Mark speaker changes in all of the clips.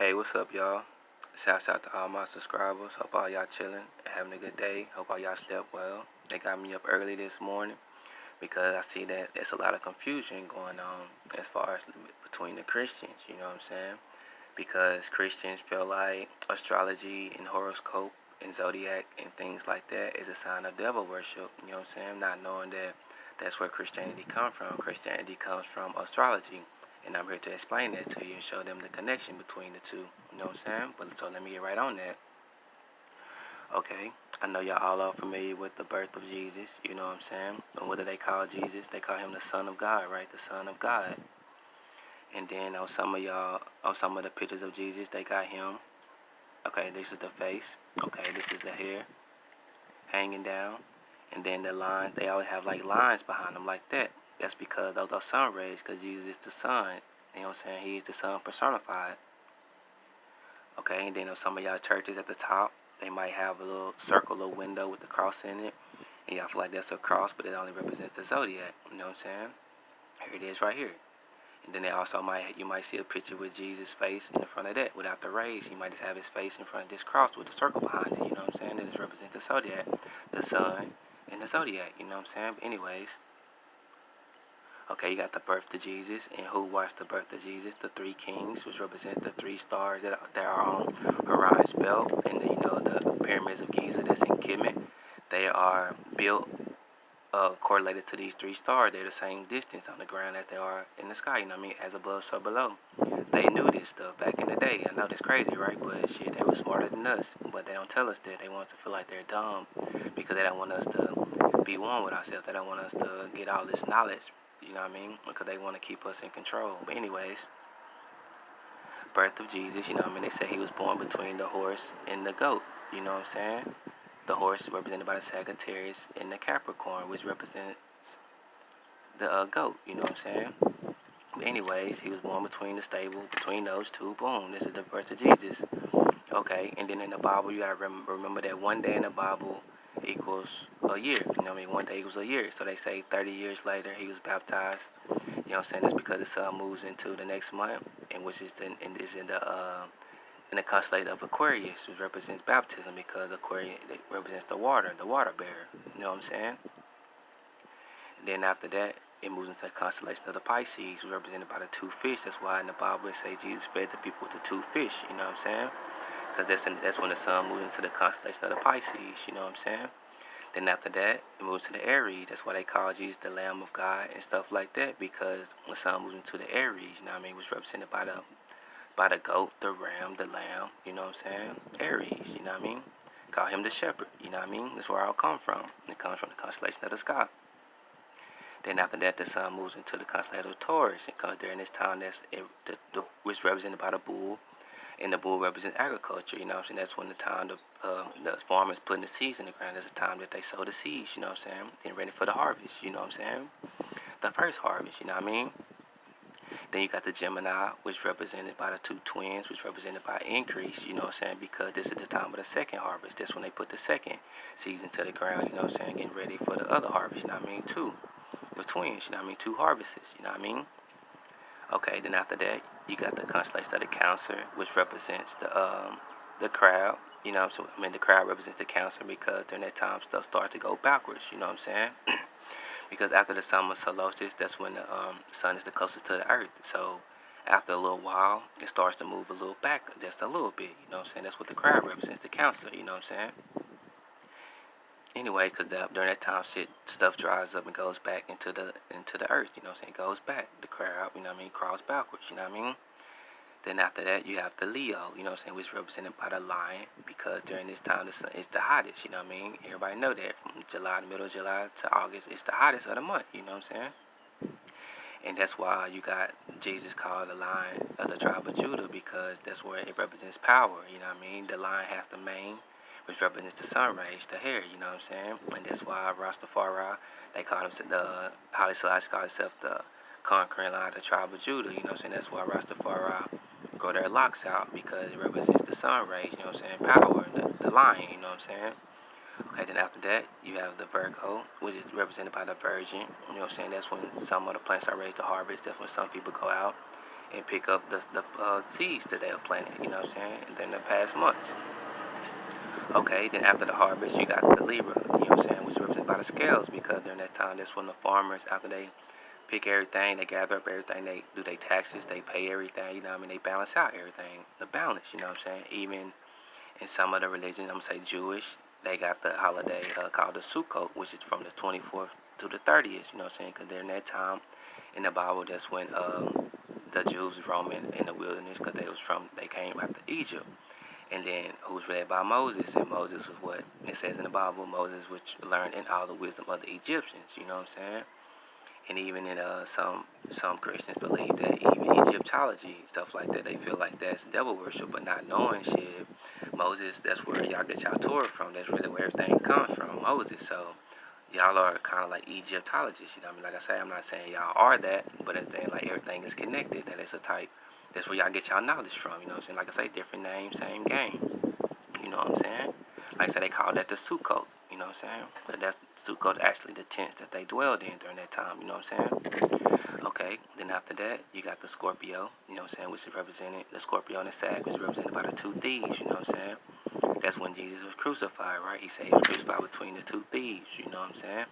Speaker 1: Hey, what's up, y'all? Shouts out to all my subscribers. Hope all y'all chilling, having a good day. Hope all y'all slept well. They got me up early this morning because I see that there's a lot of confusion going on as far as between the Christians, you know what I'm saying? Because Christians feel like astrology and horoscope and zodiac and things like that is a sign of devil worship, you know what I'm saying? Not knowing that that's where Christianity comes from. Christianity comes from astrology. And I'm here to explain that to you and show them the connection between the two. You know what I'm saying? But so let me get right on that. Okay, I know y'all all are familiar with the birth of Jesus. You know what I'm saying? And what do they call Jesus? They call him the Son of God, right? The Son of God. And then on some of y'all, on some of the pictures of Jesus, they got him. Okay, this is the face. Okay, this is the hair hanging down. And then the lines, they always have like lines behind them like that. That's because of those sun rays, because Jesus is the sun. You know what I'm saying? He is the sun personified. Okay, and then on some of y'all churches at the top, they might have a little circle, a window with the cross in it. And y'all feel like that's a cross, but it only represents the zodiac. You know what I'm saying? Here it is right here. And then they also you might see a picture with Jesus' face in front of that. Without the rays, you might just have his face in front of this cross with the circle behind it. You know what I'm saying? That just represents the zodiac, the sun, and the zodiac. You know what I'm saying? But anyways, okay, you got the birth of Jesus, and who watched the birth of Jesus? The three kings, which represent the three stars that are on Orion's belt, and then, the pyramids of Giza that's in Kemet. They are built correlated to these three stars. They're the same distance on the ground as they are in the sky. You know what I mean? As above, so below. They knew this stuff back in the day. I know that's crazy, right? But shit, they were smarter than us. But they don't tell us that. They want us to feel like they're dumb because they don't want us to be one with ourselves. They don't want us to get all this knowledge. You know what I mean? Because they want to keep us in control. But anyways, birth of Jesus, you know what I mean? They say he was born between the horse and the goat. You know what I'm saying? The horse represented by the Sagittarius and the Capricorn, which represents the goat. You know what I'm saying? But anyways, he was born between the stable, between those two. Boom. This is the birth of Jesus. Okay, and then in the Bible, you gotta remember that one day in the Bible equals a year. You know what I mean? One day equals a year. So they say 30 years later he was baptized. You know what I'm saying? That's because the sun moves into the next month, and which is in the constellation of Aquarius, which represents baptism, because Aquarius represents the water bearer. You know what I'm saying? And then after that, it moves into the constellation of the Pisces, which is represented by the two fish. That's why in the Bible it says Jesus fed the people with the two fish. You know what I'm saying? Because that's when the sun moves into the constellation of the Pisces. You know what I'm saying? Then after that, it moves to the Aries. That's why they call Jesus the Lamb of God and stuff like that, because when the sun moves into the Aries, you know what I mean, which represented by the goat, the ram, the lamb. You know what I'm saying? Aries. You know what I mean? Call him the shepherd. You know what I mean? That's where it all come from. It comes from the constellation of the sky. Then after that, the sun moves into the constellation of Taurus. It comes during this time which represented by the bull, and the bull represents agriculture. You know what I'm saying? That's when the time the farmers putting the seeds in the ground. That's the time that they sow the seeds. You know what I'm saying? Getting ready for the harvest. You know what I'm saying? The first harvest. You know what I mean? Then you got the Gemini, which represented by the two twins, which represented by increase, you know what I'm saying? Because this is the time of the second harvest. That's when they put the second seeds into the ground, you know what I'm saying? Getting ready for the other harvest, you know what I mean? Two. The twins, you know what I mean? Two harvests, you know what I mean? Okay, then after that, you got the constellation of the Cancer, which represents the crowd. You know what I'm saying? I mean, the crowd represents the Cancer because during that time, stuff starts to go backwards, you know what I'm saying? Because after the summer solstice, that's when the sun is the closest to the earth. So after a little while, it starts to move a little back, just a little bit. You know what I'm saying? That's what the crowd represents, the Cancer. You know what I'm saying? Anyway, because during that time, stuff dries up and goes back into the earth. You know what I'm saying? It goes back. The crowd, you know what I mean, crawls backwards. You know what I mean? Then after that, you have the Leo, you know what I'm saying, which is represented by the lion, because during this time, the sun is the hottest, you know what I mean? Everybody know that. From July, the middle of July to August, it's the hottest of the month, you know what I'm saying? And that's why you got Jesus called the lion of the tribe of Judah, because that's where it represents power, you know what I mean? The lion has the mane, which represents the sun rays, the hair, you know what I'm saying? And that's why Rastafari, they call him, the Haile Selassie called himself the conquering lion of the tribe of Judah, you know what I'm saying? That's why Rastafari grow their locks out, because it represents the sun rays, you know what I'm saying? Power, the lion, you know what I'm saying? Okay, then after that, you have the Virgo, which is represented by the Virgin. You know what I'm saying? That's when some of the plants are ready to harvest. That's when some people go out and pick up the seeds that they have planted, you know what I'm saying, in the past months. Okay, then after the harvest, you got the Libra, you know what I'm saying, which is represented by the scales, because during that time, that's when the farmers, after they pick everything, they gather up everything, they do their taxes, they pay everything, you know what I mean, they balance out everything, the balance, you know what I'm saying. Even in some of the religions, I'm going to say Jewish, they got the holiday called the Sukkot, which is from the 24th to the 30th, you know what I'm saying, because during that time in the Bible, that's when the Jews was roaming in the wilderness, because they came out of Egypt. And then who was led by Moses, and Moses was what it says in the Bible, Moses which learned in all the wisdom of the Egyptians, you know what I'm saying? And even in some Christians believe that even Egyptology, stuff like that, they feel like that's devil worship, but not knowing shit. Moses, that's where y'all get y'all Torah from. That's really where everything comes from, Moses. So y'all are kind of like Egyptologists, you know what I mean? Like I say, I'm not saying y'all are that, but it's saying like everything is connected. That it's a type. That's where y'all get y'all knowledge from, you know what I'm saying? Like I say, different name, same game. You know what I'm saying? Like I said, they call that the Sukkot. You know what I'm saying? But that's Sukkot actually the tents that they dwelled in during that time. You know what I'm saying? Okay. Then after that, you got the Scorpio. You know what I'm saying? Which is represented, the Scorpio and the Sag, which is represented by the two thieves. You know what I'm saying? That's when Jesus was crucified, right? He said he was crucified between the two thieves. You know what I'm saying?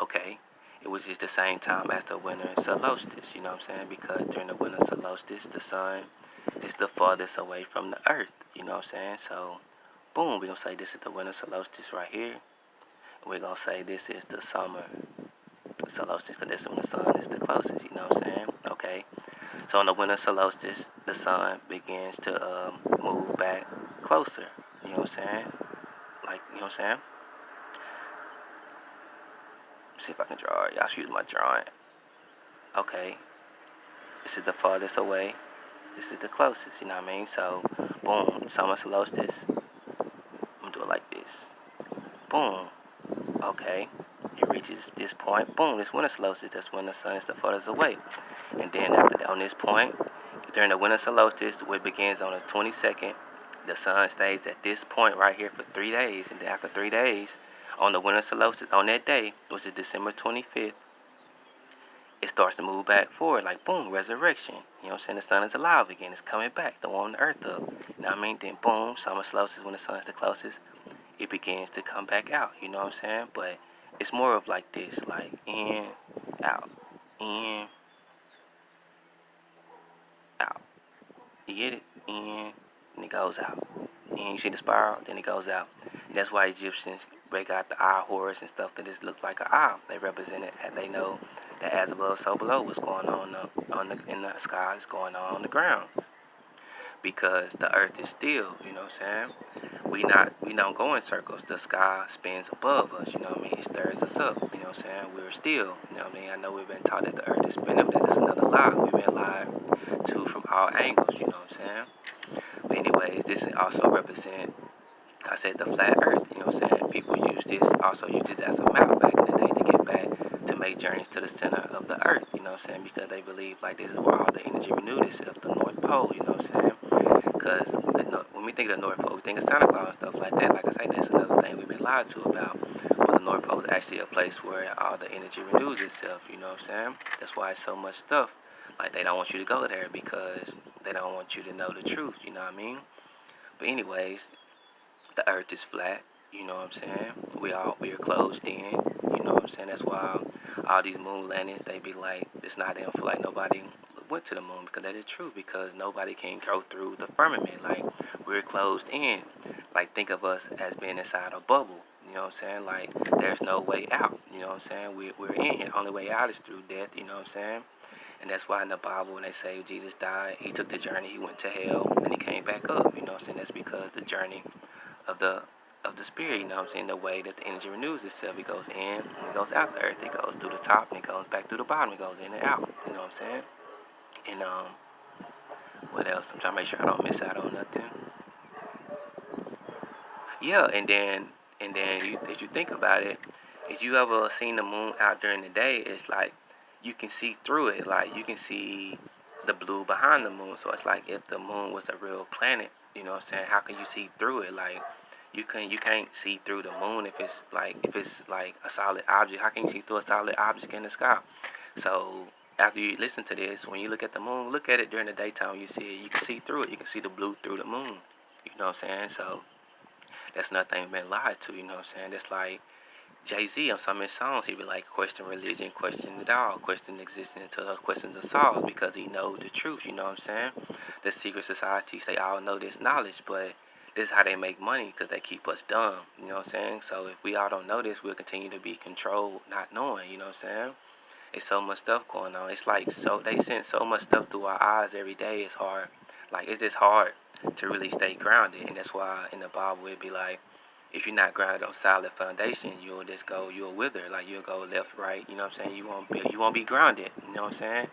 Speaker 1: Okay. It was just the same time as the winter solstice. You know what I'm saying? Because during the winter solstice, the sun is the farthest away from the earth. You know what I'm saying? So boom, we're going to say this is the winter solstice right here. We're going to say this is the summer solstice because that's when the sun is the closest, you know what I'm saying? Okay. So on the winter solstice, the sun begins to move back closer, you know what I'm saying? Like, you know what I'm saying? Let's see if I can draw it. Y'all should use my drawing. Okay. This is the farthest away. This is the closest, you know what I mean? So, boom, summer solstice. I'm going to do it like this. Boom. Okay, it reaches this point. Boom, this winter solstice. That's when the sun is the farthest away. And then after that, on this point, during the winter solstice, which begins on the 22nd, the sun stays at this point right here for 3 days. And then after 3 days, on the winter solstice, on that day, which is December 25th, it starts to move back forward, like boom, resurrection. You know what I'm saying? The sun is alive again. It's coming back to warm the earth up. You know what I mean? Then boom, summer solstice, when the sun is the closest, it begins to come back out. You know what I'm saying? But it's more of like this, like in, out, in, out. You get it? In, and it goes out. And you see the spiral, then it goes out. And that's why Egyptians break out the eye horse and stuff, because this looks like an eye. They represent it, and they know that as above, so below, what's going on in the sky is going on the ground. Because the earth is still, you know what I'm saying? We don't go in circles. The sky spins above us, you know what I mean? It stirs us up, you know what I'm saying? We're still, you know what I mean? I know we've been taught that the earth is spinning, but that's another lie. We've been lied to from all angles, you know what I'm saying? But anyways, this also represent, I said, the flat earth, you know what I'm saying? People also use this as a map back in the day to get back, to make journeys to the center of the earth, you know what I'm saying? Because they believe like this is where all the energy renewed itself, the North Pole, you know what I'm saying? Because when we think of the North Pole, we think of Santa Claus and stuff like that. Like I say, that's another thing we've been lied to about. But the North Pole is actually a place where all the energy renews itself, you know what I'm saying? That's why it's so much stuff. Like, they don't want you to go there because they don't want you to know the truth, you know what I mean? But anyways, the earth is flat, you know what I'm saying? We are closed in, you know what I'm saying? That's why all these moon landings, they be like, it's not, they don't feel like nobody went to the moon, because that is true, because nobody can go through the firmament. Like, we're closed in. Like, think of us as being inside a bubble, you know what I'm saying? Like, there's no way out, you know what I'm saying? We're in here. The only way out is through death, you know what I'm saying? And that's why in the Bible, when they say Jesus died, he took the journey, he went to hell, and then he came back up, you know what I'm saying? That's because the journey of the spirit, you know what I'm saying? The way that the energy renews itself, it goes in and it goes out the earth. It goes through the top and it goes back through the bottom. It goes in and out, you know what I'm saying? And what else? I'm trying to make sure I don't miss out on nothing. Yeah, and then if you think about it, if you ever seen the moon out during the day, it's like you can see through it. Like, you can see the blue behind the moon. So it's like if the moon was a real planet, you know what I'm saying? How can you see through it? Like, you can't see through the moon if it's like a solid object. How can you see through a solid object in the sky? So after you listen to this, when you look at the moon, look at it during the daytime when you see it. You can see through it. You can see the blue through the moon. You know what I'm saying? So that's nothing been lied to. You know what I'm saying? That's like Jay-Z on some of his songs. He be like, question religion, question it all, question existence until those questions are solved, because he knows the truth. You know what I'm saying? The secret societies, they all know this knowledge, but this is how they make money, because they keep us dumb. You know what I'm saying? So if we all don't know this, we'll continue to be controlled, not knowing. You know what I'm saying? It's so much stuff going on. It's like, so they send so much stuff through our eyes every day. It's hard. Like, it's just hard to really stay grounded. And that's why in the Bible it'd be like, if you're not grounded on solid foundation, you'll wither. Like, you'll go left, right. You know what I'm saying? You won't be grounded. You know what I'm saying?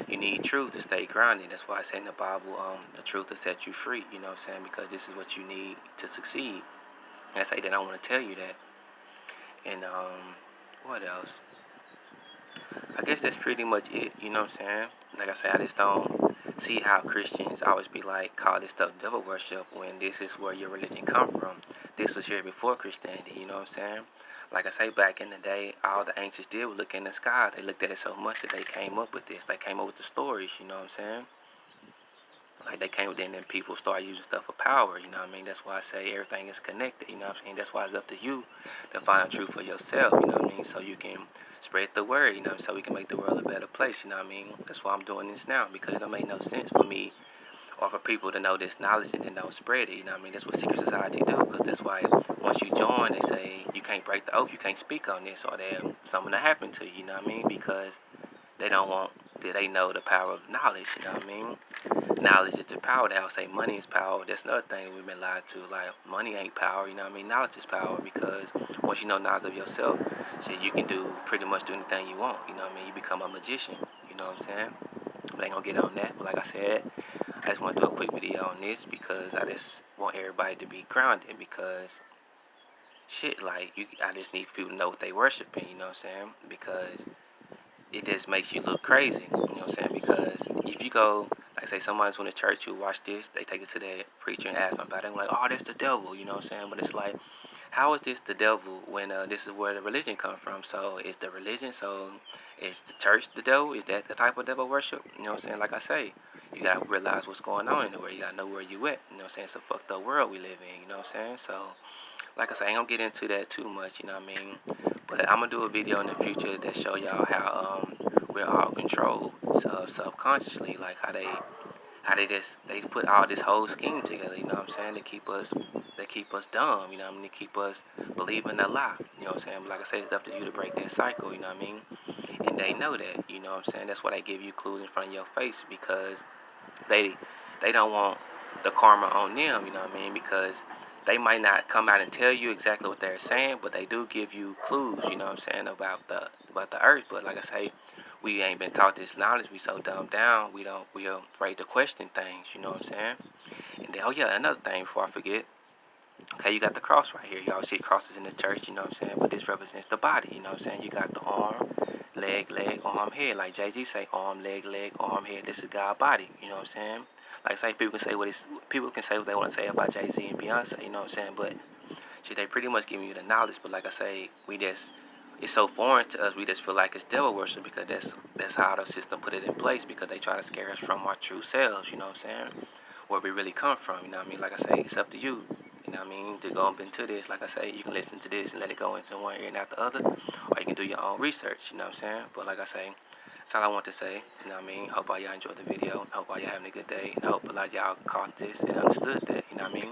Speaker 1: You need truth to stay grounded. That's why I say in the Bible, the truth to set you free. You know what I'm saying? Because this is what you need to succeed. And I say that I want to tell you that. And what else? I guess that's pretty much it, you know what I'm saying? Like I said, I just don't see how Christians always be like, call this stuff devil worship, when this is where your religion come from. This was here before Christianity, you know what I'm saying? Like I say, back in the day, all the ancients did was look in the sky. They looked at it so much that they came up with this. They came up with the stories, you know what I'm saying? Like, they came within, and people start using stuff for power, you know what I mean? That's why I say everything is connected, you know what I'm saying? That's why it's up to you to find the truth for yourself, you know what I mean? So you can spread the word, you know, so we can make the world a better place, you know what I mean? That's why I'm doing this now, because it don't make no sense for me or for people to know this knowledge and then don't spread it, you know what I mean? That's what secret society do, because that's why once you join, they say you can't break the oath, you can't speak on this, or there's something to happen to you, you know what I mean? Because they don't want, they know the power of knowledge, you know what I mean? Knowledge is the power. They all say money is power. That's another thing that we've been lied to. Like, money ain't power, you know what I mean? Knowledge is power, because once you know knowledge of yourself, shit, you can do pretty much do anything you want, you know what I mean? You become a magician, you know what I'm saying? But I ain't gonna get on that. But like I said, I just want to do a quick video on this, because I just want everybody to be grounded, because shit, like, I just need people to know what they worshiping, you know what I'm saying? Because it just makes you look crazy, you know what I'm saying? Because if you go, like, say somebody's in the church who watch this, they take it to their preacher and ask them about it, and like, oh, that's the devil, you know what I'm saying? But it's like, how is this the devil when this is where the religion comes from? So it's the religion, so is the church the devil? Is that the type of devil worship? You know what I'm saying? Like I say, you gotta realize what's going on in the world. You gotta know where you at. You know what I'm saying? It's a fucked up world we live in. You know what I'm saying? So, like I say, I ain't gonna get into that too much. You know what I mean? But I'm gonna do a video in the future that show y'all how we're all controlled subconsciously, like how they just they put all this whole scheme together. You know what I'm saying? They keep us dumb. You know what I mean? They keep us believing a lie. You know what I'm saying? But like I said, it's up to you to break that cycle. You know what I mean? And they know that. You know what I'm saying? That's why they give you clues in front of your face, because they they don't want the karma on them, you know what I mean? Because they might not come out and tell you exactly what they're saying, but they do give you clues, you know what I'm saying, about the earth. But like I say, we ain't been taught this knowledge. We so dumbed down. We are afraid to question things, you know what I'm saying? And then, oh yeah, another thing before I forget. Okay, you got the cross right here. Y'all see crosses in the church, you know what I'm saying? But this represents the body, you know what I'm saying? You got the arm, leg, arm, head. Like Jay-Z say, arm, leg, arm, head. This is God's body, you know what I'm saying? Like, say people can say what they want to say about Jay-Z and Beyonce, you know what I'm saying? But shit, they pretty much giving you the knowledge. But like I say, it's so foreign to us. We just feel like it's devil worship, because that's how the system put it in place, because they try to scare us from our true selves, you know what I'm saying? Where we really come from, you know what I mean? Like I say, it's up to you, you know what I mean, to go up into this. Like I say, you can listen to this and let it go into one ear and out the other, or you can do your own research, you know what I'm saying? But like I say, that's all I want to say, you know what I mean? Hope all y'all enjoyed the video. Hope all y'all having a good day, and I hope a lot of y'all caught this and understood that, you know what I mean?